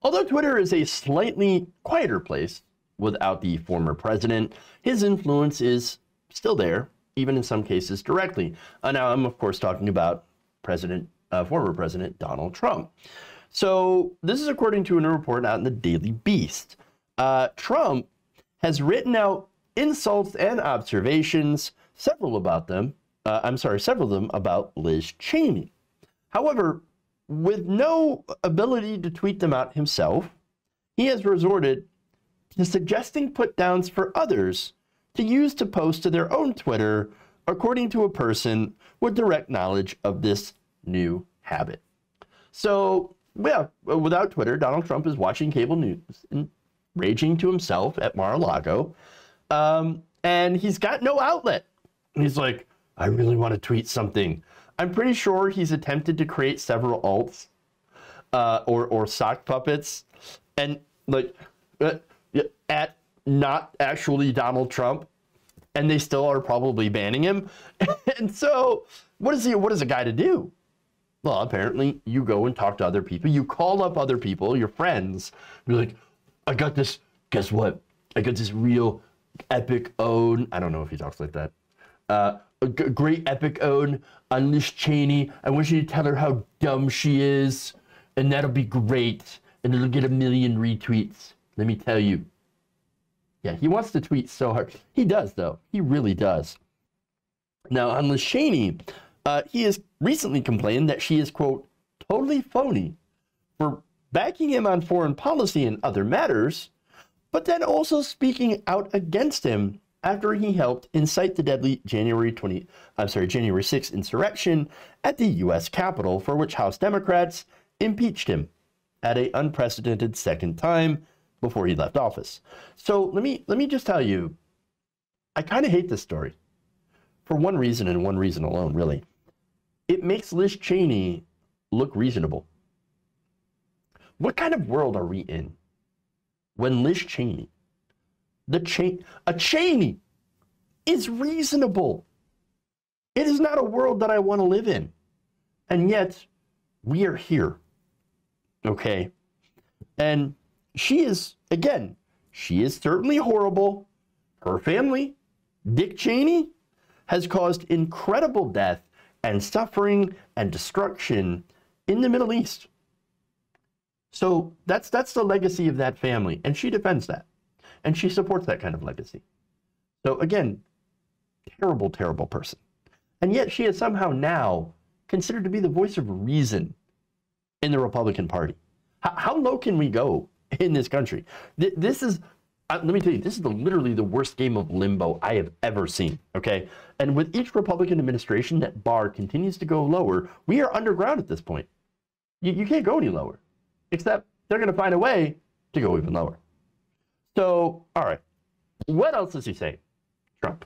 Although Twitter is a slightly quieter place without the former president, his influence is still there, even in some cases directly. Now, I'm of course talking about former President Donald Trump. So this is according to a report out in the Daily Beast. Trump has written out insults and observations, several of them about Liz Cheney. However, with no ability to tweet them out himself, he has resorted to suggesting put-downs for others to use to post to their own Twitter, according to a person with direct knowledge of this new habit. So, yeah, without Twitter, Donald Trump is watching cable news and raging to himself at Mar-a-Lago, and he's got no outlet. He's like, I really want to tweet something. I'm pretty sure he's attempted to create several alts or sock puppets, and like at not actually Donald Trump, and they still are probably banning him. And so what is a guy to do? Well, apparently you go and talk to other people. You call up other people, your friends, be like, I got this, guess what? I got this real epic ode. I don't know if he talks like that. A great epic ode on Liz Cheney. I want you to tell her how dumb she is, and that'll be great, and it'll get 1 million retweets. Let me tell you. Yeah, he wants to tweet so hard. He does, though. He really does. Now, on Liz Cheney, he has recently complained that she is, quote, totally phony for backing him on foreign policy and other matters, but then also speaking out against him after he helped incite the deadly January 6th insurrection at the U.S. Capitol, for which House Democrats impeached him at an unprecedented second time before he left office. So let me just tell you, I kind of hate this story for one reason and one reason alone, really. It makes Liz Cheney look reasonable. What kind of world are we in when Liz Cheney, a Cheney, is reasonable? It is not a world that I want to live in. And yet, we are here. Okay? And she is, again, she is certainly horrible. Her family, Dick Cheney, has caused incredible death and suffering and destruction in the Middle East. So that's the legacy of that family, and she defends that, and she supports that kind of legacy. So again, terrible, terrible person. And yet she is somehow now considered to be the voice of reason in the Republican Party. How low can we go in this country? This is, let me tell you, this is literally the worst game of limbo I have ever seen, okay? And with each Republican administration, that bar continues to go lower. We are underground at this point. You can't go any lower, except they're going to find a way to go even lower. So, all right, what else does he say? Trump.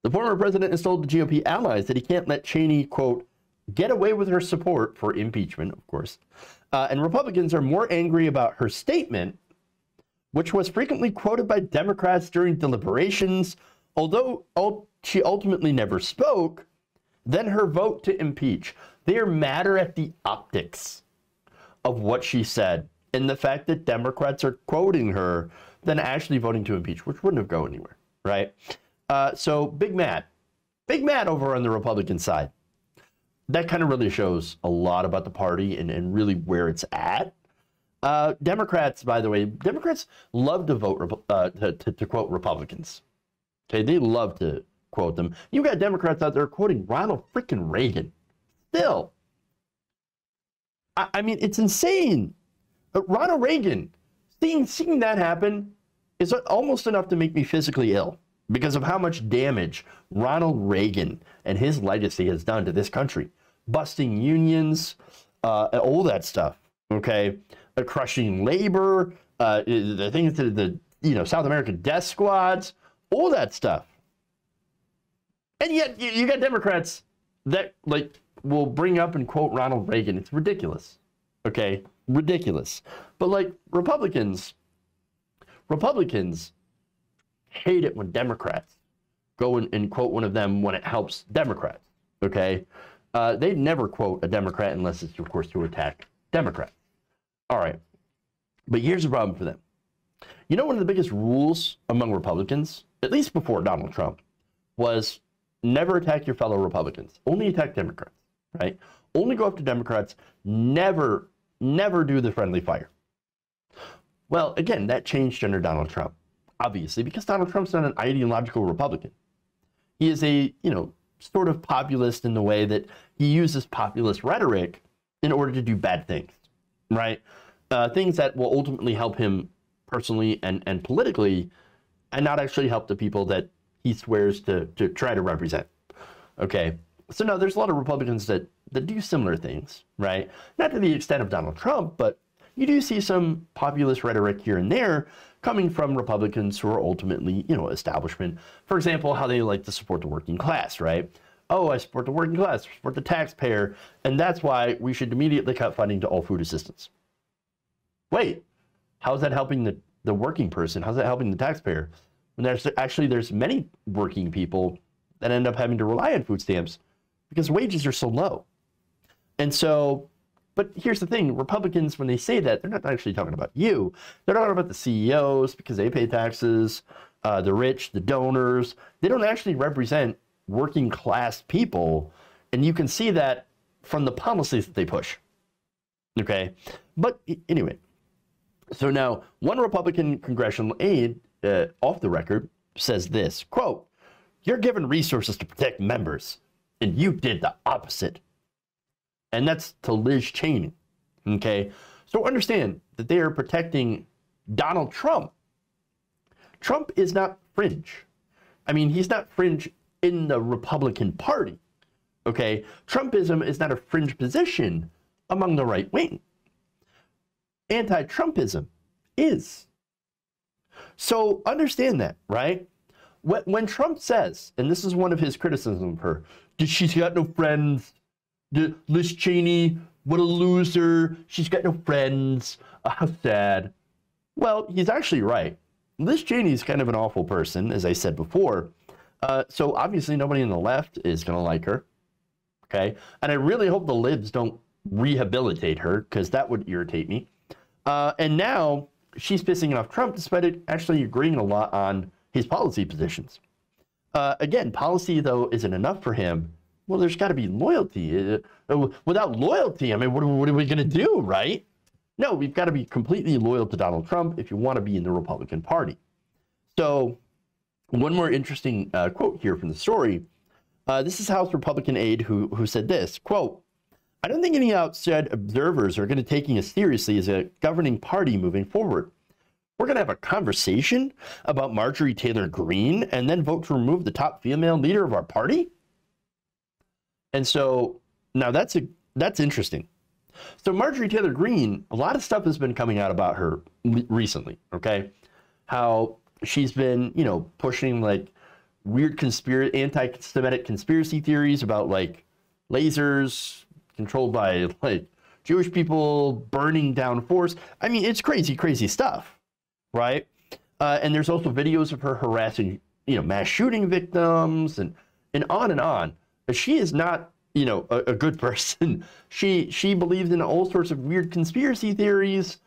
The former president has told the GOP allies that he can't let Cheney, quote, get away with her support for impeachment, of course. And Republicans are more angry about her statement, which was frequently quoted by Democrats during deliberations, although she ultimately never spoke, than her vote to impeach. They are madder at the optics of what she said and the fact that Democrats are quoting her than actually voting to impeach, which wouldn't have gone anywhere, right? So big mad over on the Republican side. That kind of really shows a lot about the party and really where it's at. Democrats, by the way, Democrats love to vote to quote Republicans. Okay, they love to quote them. You got Democrats out there quoting Ronald freaking Reagan. Still, I mean, it's insane. Ronald Reagan, seeing that happen is almost enough to make me physically ill because of how much damage Ronald Reagan and his legacy has done to this country. Busting unions, all that stuff, okay? Crushing labor, the things to the South American death squads, all that stuff. And yet you got Democrats that will bring up and quote Ronald Reagan. It's ridiculous, okay? Ridiculous. But like Republicans hate it when Democrats go and quote one of them when it helps Democrats, okay? They never quote a Democrat unless it's, of course, to attack Democrats. All right. But here's the problem for them. You know, one of the biggest rules among Republicans, at least before Donald Trump, was never attack your fellow Republicans. Only attack Democrats, right? Only go after Democrats. Never do the friendly fire. Well, again, that changed under Donald Trump, obviously, because Donald Trump's not an ideological Republican. He is a, sort of populist in the way that he uses populist rhetoric in order to do bad things, right? Things that will ultimately help him personally and politically, and not actually help the people that he swears to try to represent. Okay, so no, there's a lot of Republicans that do similar things, right? Not to the extent of Donald Trump, but you do see some populist rhetoric here and there coming from Republicans who are ultimately, establishment. For example, how they like to support the working class, right? Oh, I support the working class, I support the taxpayer, and that's why we should immediately cut funding to all food assistance. Wait, how's that helping the working person? How's that helping the taxpayer? When there's many working people that end up having to rely on food stamps because wages are so low. And so, but here's the thing, Republicans, when they say that, they're not actually talking about you. They're talking about the CEOs because they pay taxes, the rich, the donors. They don't actually represent working class people. And you can see that from the policies that they push. Okay. But anyway, so now one Republican congressional aide off the record says this, quote, "You're given resources to protect members, and you did the opposite." And that's to Liz Cheney, okay? So understand that they are protecting Donald Trump. Trump is not fringe. I mean, he's not fringe in the Republican Party, okay? Trumpism is not a fringe position among the right wing. Anti-Trumpism is. So understand that, right? When Trump says, and this is one of his criticisms of her, she's got no friends, Liz Cheney, what a loser, she's got no friends, how sad. Well, he's actually right. Liz Cheney is kind of an awful person, as I said before. So obviously nobody on the left is going to like her, okay? And I really hope the libs don't rehabilitate her, because that would irritate me. And now she's pissing off Trump, despite it actually agreeing a lot on his policy positions. Again, policy, though, isn't enough for him. Well, there's got to be loyalty. Without loyalty, I mean, what are we going to do, right? No, we've got to be completely loyal to Donald Trump if you want to be in the Republican Party. So one more interesting quote here from the story. This is House Republican aide who said this, quote, "I don't think any outside observers are going to taking us seriously as a governing party moving forward. We're going to have a conversation about Marjorie Taylor Greene and then vote to remove the top female leader of our party?" And so now that's interesting. So Marjorie Taylor Greene, a lot of stuff has been coming out about her recently, okay? How she's been, pushing like weird anti-Semitic conspiracy theories about like lasers controlled by like Jewish people, burning down forests. I mean, it's crazy stuff, right? And there's also videos of her harassing, mass shooting victims and on and on. But she is not, a good person. She believes in all sorts of weird conspiracy theories,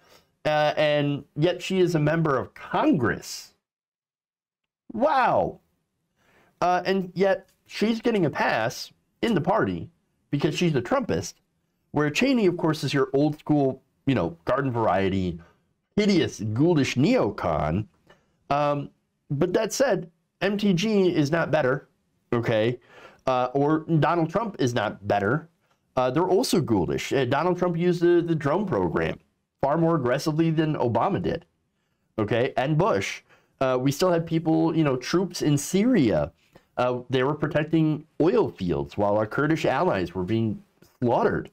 and yet she is a member of Congress. Wow. And yet she's getting a pass in the party because she's a Trumpist, where Cheney, of course, is your old school, garden variety, hideous, ghoulish neocon. But that said, MTG is not better, okay? Or Donald Trump is not better. They're also ghoulish. Donald Trump used the drone program far more aggressively than Obama did, okay? And Bush. We still had people, troops in Syria. They were protecting oil fields while our Kurdish allies were being slaughtered.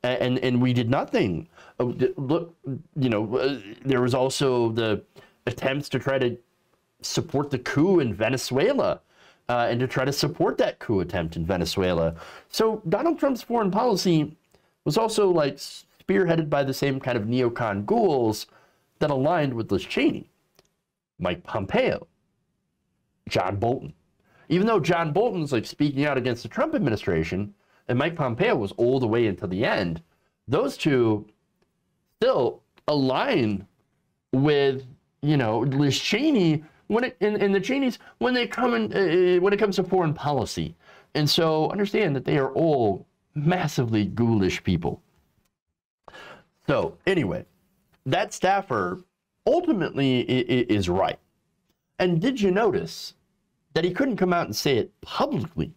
And we did nothing. Look, there was also the attempts to try to support the coup in Venezuela and to try to support that coup attempt in Venezuela. So Donald Trump's foreign policy was also like spearheaded by the same kind of neocon ghouls that aligned with Liz Cheney. Mike Pompeo, John Bolton. Even though John Bolton's like speaking out against the Trump administration, and Mike Pompeo was all the way until the end, those two still align with, Liz Cheney when it and the Cheneys when they come in when it comes to foreign policy. And so understand that they are all massively ghoulish people. So anyway, that staffer ultimately is right. And did you notice that he couldn't come out and say it publicly?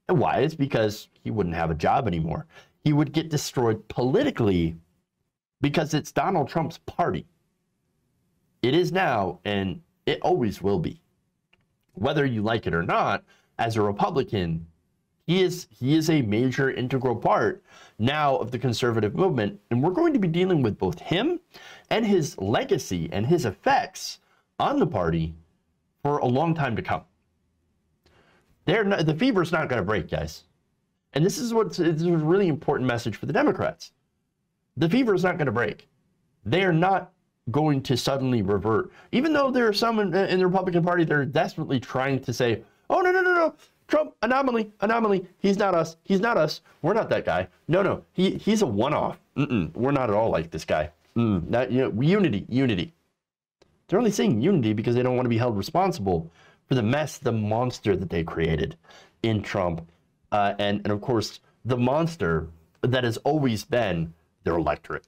And why? It's because he wouldn't have a job anymore. He would get destroyed politically because it's Donald Trump's party. It is now, and it always will be. Whether you like it or not, as a Republican, he is a major integral part now of the conservative movement, and we're going to be dealing with both him and his legacy and his effects on the party for a long time to come. The fever's not going to break, guys. And this is a really important message for the Democrats. The fever is not going to break. They are not going to suddenly revert. Even though there are some in the Republican Party that are desperately trying to say, oh, no, Trump, anomaly, he's not us, we're not that guy. No, he's a one-off. We're not at all like this guy. Unity. They're only saying unity because they don't want to be held responsible for the mess, the monster that they created in Trump. And of course, the monster that has always been their electorate.